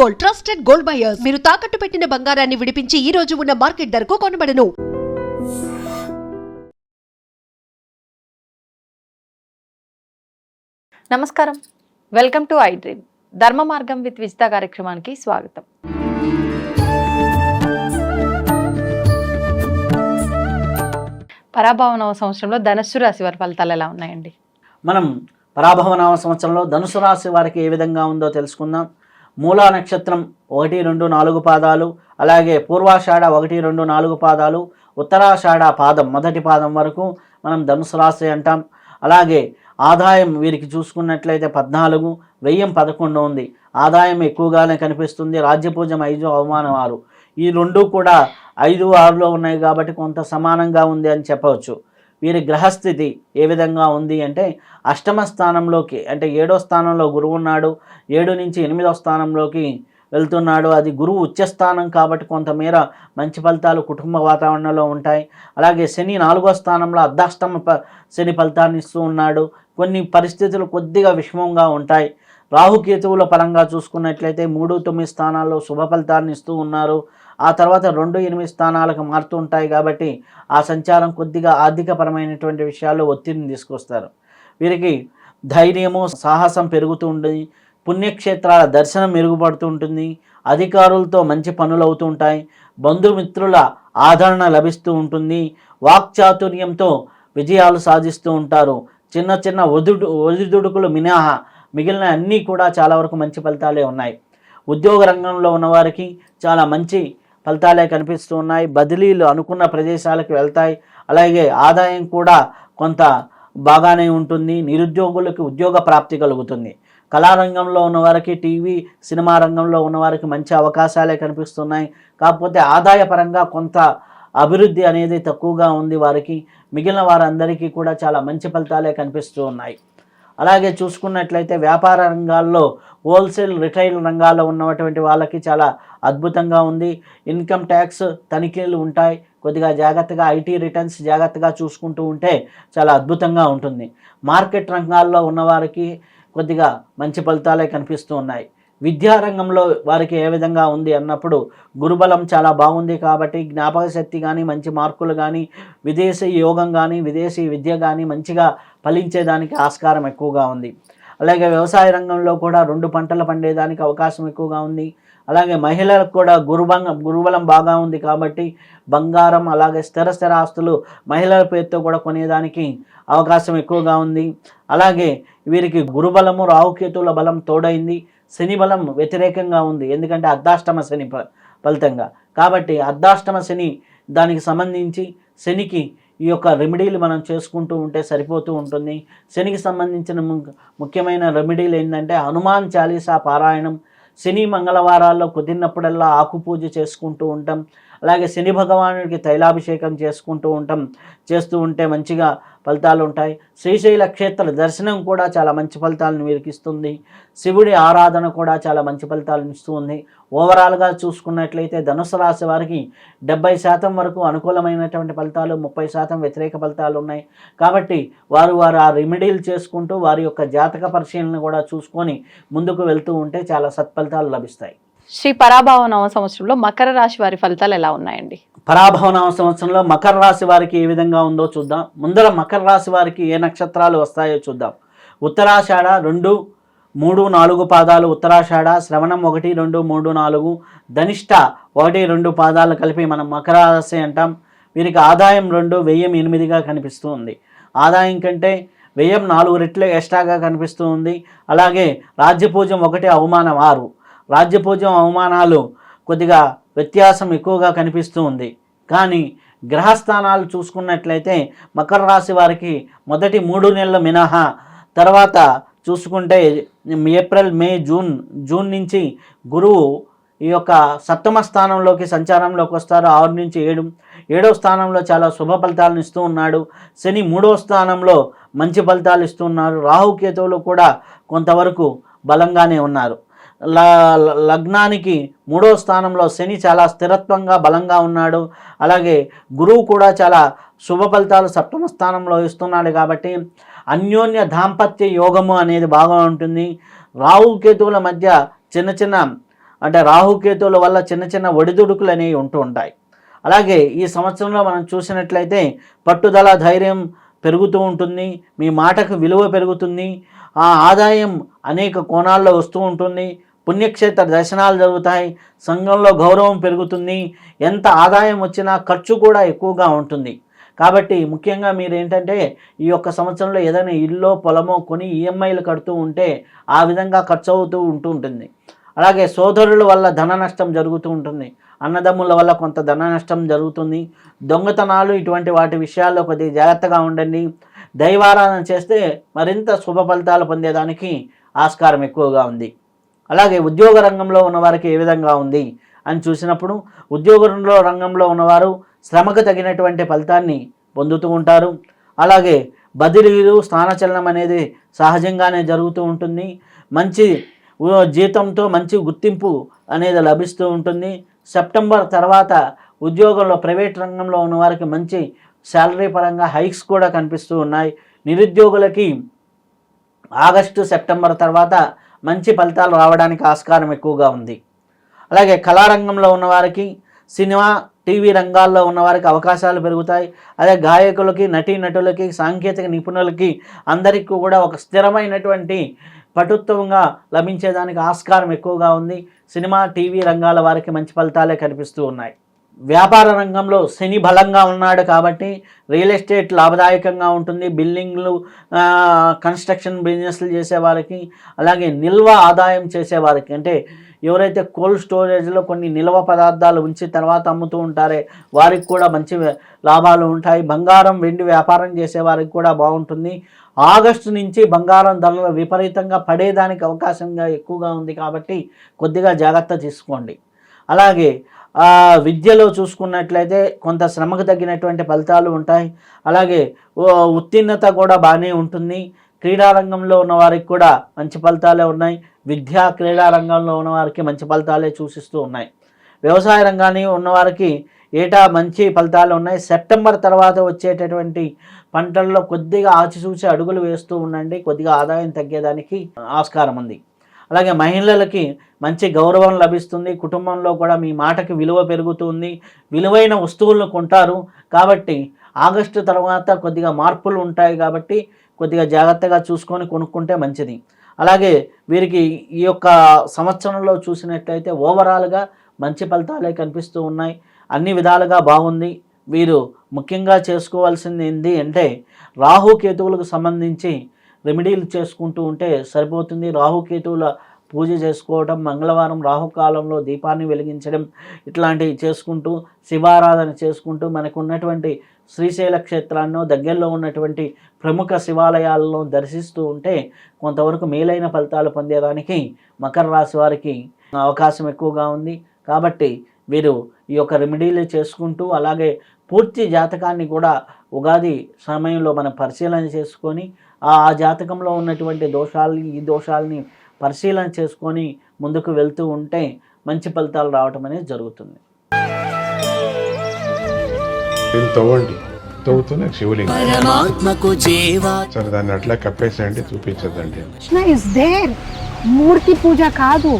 Gold, trusted gold buyers. మీరు తాకట్టు పెట్టిన బంగారాన్ని విడిపించి ఈ రోజు ఉన్న మార్కెట్ ధరకు కొనబడను. నమస్కారం, వెల్కమ్ టు ఐ డ్రీమ్. ధర్మ మార్గం విత్ విజిత కార్యక్రమానికి స్వాగతం. పరాభవ సంవత్సరంలో ధనుస్సు రాశి వారి ఫలితాలు ఎలా ఉన్నాయండి? మనం పరాభవ సంవత్సరంలో ధనుసు రాశి వారికి ఏ విధంగా ఉందో తెలుసుకుందాం. మూలా నక్షత్రం 1, 2, 4 పాదాలు, అలాగే పూర్వాషాఢ 1, 2, 4 పాదాలు, ఉత్తరాషాఢ పాదం మొదటి పాదం వరకు మనం ధనుసు రాశి అంటాం. అలాగే ఆదాయం వీరికి చూసుకున్నట్లయితే 14, వ్యయం 11 ఉంది. ఆదాయం ఎక్కువగానే కనిపిస్తుంది. రాజ్యపూజ్యం 5, అవమానం 6. ఈ రెండు కూడా 5, 6లో ఉన్నాయి కాబట్టి కొంత సమానంగా ఉంది అని చెప్పవచ్చు. వీరి గ్రహస్థితి ఏ విధంగా ఉంది అంటే అష్టమ స్థానంలోకి అంటే 7వ స్థానంలో గురువు ఉన్నాడు. 7 నుంచి 8వ స్థానంలోకి వెళ్తున్నాడు. అది గురువు ఉచ్చస్థానం కాబట్టి కొంతమేర మంచి ఫలితాలు కుటుంబ వాతావరణంలో ఉంటాయి. అలాగే శని 4వ స్థానంలో అర్ధాష్టమ శని ఫలితాన్ని ఇస్తూ ఉన్నాడు. కొన్ని పరిస్థితులు కొద్దిగా విషమంగా ఉంటాయి. రాహుకేతువుల పరంగా చూసుకున్నట్లయితే 3, 9 స్థానాల్లో శుభ ఫలితాన్ని ఇస్తూ ఉన్నారు. ఆ తర్వాత 2, 8 స్థానాలకు మారుతూ ఉంటాయి కాబట్టి ఆ సంచారం కొద్దిగా ఆర్థికపరమైనటువంటి విషయాల్లో ఒత్తిడిని తీసుకొస్తారు. వీరికి ధైర్యము సాహసం పెరుగుతూ ఉంటుంది. పుణ్యక్షేత్రాల దర్శనం మెరుగుపడుతూ ఉంటుంది. అధికారులతో మంచి పనులు అవుతూ ఉంటాయి. బంధుమిత్రుల ఆదరణ లభిస్తూ ఉంటుంది. వాక్చాతుర్యంతో విజయాలు సాధిస్తూ ఉంటారు. చిన్న చిన్న ఒడిదుడుకులు మినహా మిగిలిన అన్నీ కూడా చాలా వరకు మంచి ఫలితాలే ఉన్నాయి. ఉద్యోగ రంగంలో ఉన్నవారికి చాలా మంచి ఫలితాలే కనిపిస్తూ ఉన్నాయి. బదిలీలు అనుకున్న ప్రదేశాలకు వెళ్తాయి. అలాగే ఆదాయం కూడా కొంత బాగానే ఉంటుంది. నిరుద్యోగులకు ఉద్యోగ ప్రాప్తి కలుగుతుంది. కళారంగంలో ఉన్నవారికి, టీవీ సినిమా రంగంలో ఉన్నవారికి మంచి అవకాశాలే కనిపిస్తున్నాయి. కాకపోతే ఆదాయపరంగా కొంత అభివృద్ధి అనేది తక్కువగా ఉంది వారికి. మిగిలిన వారందరికీ కూడా చాలా మంచి ఫలితాలే కనిపిస్తూ ఉన్నాయి. అలాగే చూసుకున్నట్లయితే వ్యాపార రంగాల్లో, హోల్సేల్ రిటైల్ రంగాల్లో ఉన్నటువంటి వాళ్ళకి చాలా అద్భుతంగా ఉంది. ఇన్కమ్ ట్యాక్స్ తనిఖీలు ఉంటాయి. కొద్దిగా జాగ్రత్తగా ఐటీ రిటర్న్స్ జాగ్రత్తగా చూసుకుంటూ ఉంటే చాలా అద్భుతంగా ఉంటుంది. మార్కెట్ రంగాల్లో ఉన్నవారికి కొద్దిగా మంచి ఫలితాలే కనిపిస్తూ ఉన్నాయి. విద్యారంగంలో వారికి ఏ విధంగా ఉంది అన్నప్పుడు గురుబలం చాలా బాగుంది కాబట్టి జ్ఞాపక శక్తి కానీ, మంచి మార్కులు కానీ, విదేశీ యోగం కానీ, విదేశీ విద్య కానీ మంచిగా ఫలించేదానికి ఆస్కారం ఎక్కువగా ఉంది. అలాగే వ్యవసాయ రంగంలో కూడా 2 పంటలు పండేదానికి అవకాశం ఎక్కువగా ఉంది. అలాగే మహిళలకు కూడా గురుబలం బాగా ఉంది కాబట్టి బంగారం అలాగే స్థిర ఆస్తులు మహిళల పేరుతో కూడా కొనేదానికి అవకాశం ఎక్కువగా ఉంది. అలాగే వీరికి గురుబలము, రాహుకేతువుల బలం తోడైంది. శని బలం వ్యతిరేకంగా ఉంది. ఎందుకంటే అర్ధాష్టమ శని ఫలితంగా కాబట్టి అర్ధాష్టమ శని దానికి సంబంధించి శనికి ఈ యొక్క రెమెడీలు మనం చేసుకుంటూ ఉంటే సరిపోతూ ఉంటుంది. శనికి సంబంధించిన ముఖ్యమైన రెమెడీలు ఏంటంటే హనుమాన్ చాలీసా పారాయణం, శని మంగళవారాల్లో కుదిరినప్పుడల్లా ఆకు పూజ చేసుకుంటూ ఉంటాం. అలాగే శని భగవానుడికి తైలాభిషేకం చేస్తూ ఉంటే మంచిగా ఫలితాలు ఉంటాయి. శ్రీశైల క్షేత్ర దర్శనం కూడా చాలా మంచి ఫలితాలను వీరికిస్తుంది. శివుడి ఆరాధన కూడా చాలా మంచి ఫలితాలను ఇస్తుంది. ఓవరాల్గా చూసుకున్నట్లయితే ధనుసు రాశి వారికి 70% వరకు అనుకూలమైనటువంటి ఫలితాలు, 30% వ్యతిరేక ఫలితాలు ఉన్నాయి. కాబట్టి వారు ఆ రెమెడీలు చేసుకుంటూ వారి యొక్క జాతక పరిశీలన కూడా చూసుకొని ముందుకు వెళ్తూ ఉంటే చాలా సత్ఫలితాలు లభిస్తాయి. శ్రీ పరాభవ నవ సంవత్సరంలో మకర రాశి వారి ఫలితాలు ఎలా ఉన్నాయండి? పరాభవ నవ సంవత్సరంలో మకర రాశి వారికి ఏ విధంగా ఉందో చూద్దాం. ముందర మకర రాశి వారికి ఏ నక్షత్రాలు వస్తాయో చూద్దాం. ఉత్తరాషాఢ 2, 3, 4 పాదాలు ఉత్తరాషాఢ, శ్రవణం 1, 2, 3, 4, ధనిష్ట 1, 2 పాదాలు కలిపి మనం మకర రాశి అంటాం. వీరికి ఆదాయం 2, వ్యయం 8గా కనిపిస్తూ ఉంది. ఆదాయం కంటే వ్యయం 4 రెట్లు ఎక్స్ట్రాగా కనిపిస్తూ ఉంది. అలాగే రాజ్యపూజ్యం 1, అవమానం 6. రాజ్యపూజ్యం అవమానాలు కొద్దిగా వ్యత్యాసం ఎక్కువగా కనిపిస్తూ ఉంది. కానీ గ్రహస్థానాలు చూసుకున్నట్లయితే మకర రాశి వారికి మొదటి 3 నెలలు మినహా తర్వాత చూసుకుంటే ఏప్రిల్, మే, జూన్ నుంచి గురువు ఈ యొక్క సప్తమ స్థానంలోకి సంచారంలోకి వస్తారు. 6 నుంచి 7. 7వ స్థానంలో చాలా శుభ ఫలితాలను ఇస్తూ ఉన్నాడు. శని 3వ స్థానంలో మంచి ఫలితాలు ఇస్తూ ఉన్నారు. రాహుకేతువులు కూడా కొంతవరకు బలంగానే ఉన్నారు. లగ్నానికి 3వ స్థానంలో శని చాలా స్థిరత్వంగా బలంగా ఉన్నాడు. అలాగే గురువు కూడా చాలా శుభ ఫలితాలు 7వ స్థానంలో ఇస్తున్నాడు కాబట్టి అన్యోన్య దాంపత్య యోగము అనేది బాగా ఉంటుంది. రాహు కేతువుల మధ్య చిన్న చిన్న అంటే రాహుకేతువుల వల్ల చిన్న చిన్న ఒడిదుడుకులు అనేవి ఉంటూ ఉంటాయి. అలాగే ఈ సంవత్సరంలో మనం చూసినట్లయితే పట్టుదల, ధైర్యం పెరుగుతూ ఉంటుంది. మీ మాటకు విలువ పెరుగుతుంది. ఆ ఆదాయం అనేక కోణాల్లో వస్తూ ఉంటుంది. పుణ్యక్షేత్ర దర్శనాలు జరుగుతాయి. సంఘంలో గౌరవం పెరుగుతుంది. ఎంత ఆదాయం వచ్చినా ఖర్చు కూడా ఎక్కువగా ఉంటుంది. కాబట్టి ముఖ్యంగా మీరు ఏంటంటే ఈ యొక్క సంవత్సరంలో ఏదైనా ఇల్లు పొలమో కొని ఈఎంఐలు కడుతూ ఉంటే ఆ విధంగా ఖర్చు అవుతూ ఉంటుంది. అలాగే సోదరుల వల్ల ధన నష్టం జరుగుతూ ఉంటుంది. అన్నదమ్ముల వల్ల కొంత ధన నష్టం జరుగుతుంది. దొంగతనాలు ఇటువంటి వాటి విషయాల్లో కొద్దిగా జాగ్రత్తగా ఉండండి. దైవారాధన చేస్తే మరింత శుభ ఫలితాలు పొందేదానికి ఆస్కారం ఎక్కువగా ఉంది. అలాగే ఉద్యోగ రంగంలో ఉన్నవారికి ఏ విధంగా ఉంది అని చూసినప్పుడు ఉద్యోగంలో రంగంలో ఉన్నవారు శ్రమకు తగినటువంటి ఫలితాన్ని పొందుతూ ఉంటారు. అలాగే బదిలీలు, స్థానచలనం అనేది సహజంగానే జరుగుతూ ఉంటుంది. మంచి జీతంతో మంచి గుర్తింపు అనేది లభిస్తూ ఉంటుంది. సెప్టెంబర్ తర్వాత ఉద్యోగంలో ప్రైవేట్ రంగంలో ఉన్న వారికి మంచి శాలరీ పరంగా హైక్స్ కూడా కనిపిస్తూ ఉన్నాయి. నిరుద్యోగులకి ఆగస్టు, సెప్టెంబర్ తర్వాత మంచి ఫలితాలు రావడానికి ఆస్కారం ఎక్కువగా ఉంది. అలాగే కళారంగంలో ఉన్నవారికి, సినిమా, టీవీ రంగాల్లో ఉన్నవారికి అవకాశాలు పెరుగుతాయి. అదే గాయకులకి, నటీనటులకి, సాంకేతిక నిపుణులకి అందరికీ కూడా ఒక స్థిరమైనటువంటి పటుత్వంగా లభించేదానికి ఆస్కారం ఎక్కువగా ఉంది. సినిమా, టీవీ రంగాల వారికి మంచి ఫలితాలే కనిపిస్తూ ఉన్నాయి. వ్యాపార రంగంలో శని బలంగా ఉన్నాడు కాబట్టి రియల్ ఎస్టేట్ లాభదాయకంగా ఉంటుంది. బిల్డింగ్లు, కన్స్ట్రక్షన్ బిజినెస్లు చేసేవారికి, అలాగే నిల్వ ఆదాయం చేసేవారికి, అంటే ఎవరైతే కోల్డ్ స్టోరేజ్లో కొన్ని నిల్వ పదార్థాలు ఉంచి తర్వాత అమ్ముతూ ఉంటారే వారికి కూడా మంచి లాభాలు ఉంటాయి. బంగారం, వెండి వ్యాపారం చేసేవారికి కూడా బాగుంటుంది. ఆగస్టు నుంచి బంగారం ధరలు విపరీతంగా పడేదానికి అవకాశంగా ఎక్కువగా ఉంది కాబట్టి కొద్దిగా జాగ్రత్త తీసుకోండి. అలాగే విద్యలో చూసుకున్నట్లయితే కొంత శ్రమకు తగ్గినటువంటి ఫలితాలు ఉంటాయి. అలాగే ఉత్తీర్ణత కూడా బాగానే ఉంటుంది. క్రీడారంగంలో ఉన్న వారికి కూడా మంచి ఫలితాలే ఉన్నాయి. విద్యా క్రీడా రంగంలో ఉన్నవారికి మంచి ఫలితాలే సూచిస్తూ ఉన్నాయి. వ్యవసాయ రంగాన్ని ఉన్నవారికి ఏటా మంచి ఫలితాలు ఉన్నాయి. సెప్టెంబర్ తర్వాత వచ్చేటటువంటి పంటల్లో కొద్దిగా ఆచిచూచి అడుగులు వేస్తూ ఉండండి. కొద్దిగా ఆదాయం తగ్గేదానికి ఆస్కారం ఉంది. అలాగే మహిళలకి మంచి గౌరవం లభిస్తుంది. కుటుంబంలో కూడా మీ మాటకి విలువ పెరుగుతుంది. విలువైన వస్తువులను కొంటారు కాబట్టి ఆగస్టు తర్వాత కొద్దిగా మార్పులు ఉంటాయి కాబట్టి కొద్దిగా జాగ్రత్తగా చూసుకొని కొనుక్కుంటే మంచిది. అలాగే వీరికి ఈ యొక్క సంవత్సరంలో చూసినట్లయితే ఓవరాల్గా మంచి ఫలితాలే కనిపిస్తూ ఉన్నాయి. అన్ని విధాలుగా బాగుంది. వీరు ముఖ్యంగా చేసుకోవాల్సింది ఏంటి అంటే రాహుకేతువులకు సంబంధించి రెమెడీలు చేసుకుంటూ ఉంటే సరిపోతుంది. రాహుకేతువుల పూజ చేసుకోవడం, మంగళవారం రాహుకాలంలో దీపాన్ని వెలిగించడం, ఇట్లాంటివి చేసుకుంటూ శివారాధన చేసుకుంటూ మనకు ఉన్నటువంటి శ్రీశైల క్షేత్రాన్ని దగ్గరలో ఉన్నటువంటి ప్రముఖ శివాలయాలను దర్శిస్తూ ఉంటే కొంతవరకు మేలైన ఫలితాలు పొందేదానికి మకర రాశి వారికి అవకాశం ఎక్కువగా ఉంది. కాబట్టి వీరు ఈ యొక్క రెమెడీలు చేసుకుంటూ అలాగే పూర్తి జాతకాన్ని కూడా ఉగాది సమయంలో మనం పరిశీలన చేసుకొని ఆ జాతకంలో ఉన్నటువంటి దోషాలని, ఈ దోషాలని పరిశీలన చేసుకొని ముందుకు వెళ్తూ ఉంటే మంచి ఫలితాలు రావటం అనేది జరుగుతుంది. తవ్వుతూనే శివలింగం సరే దాన్ని అట్లా కప్పేసేయండి, చూపించదండి. Krishna is there. మూర్తి పూజ కాదు,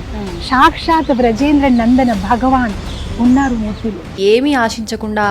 సాక్షాత్ బ్రజేంద్ర నందన భగవాన్ ఉన్నారు మూర్తిలో. ఏమీ ఆశించకుండా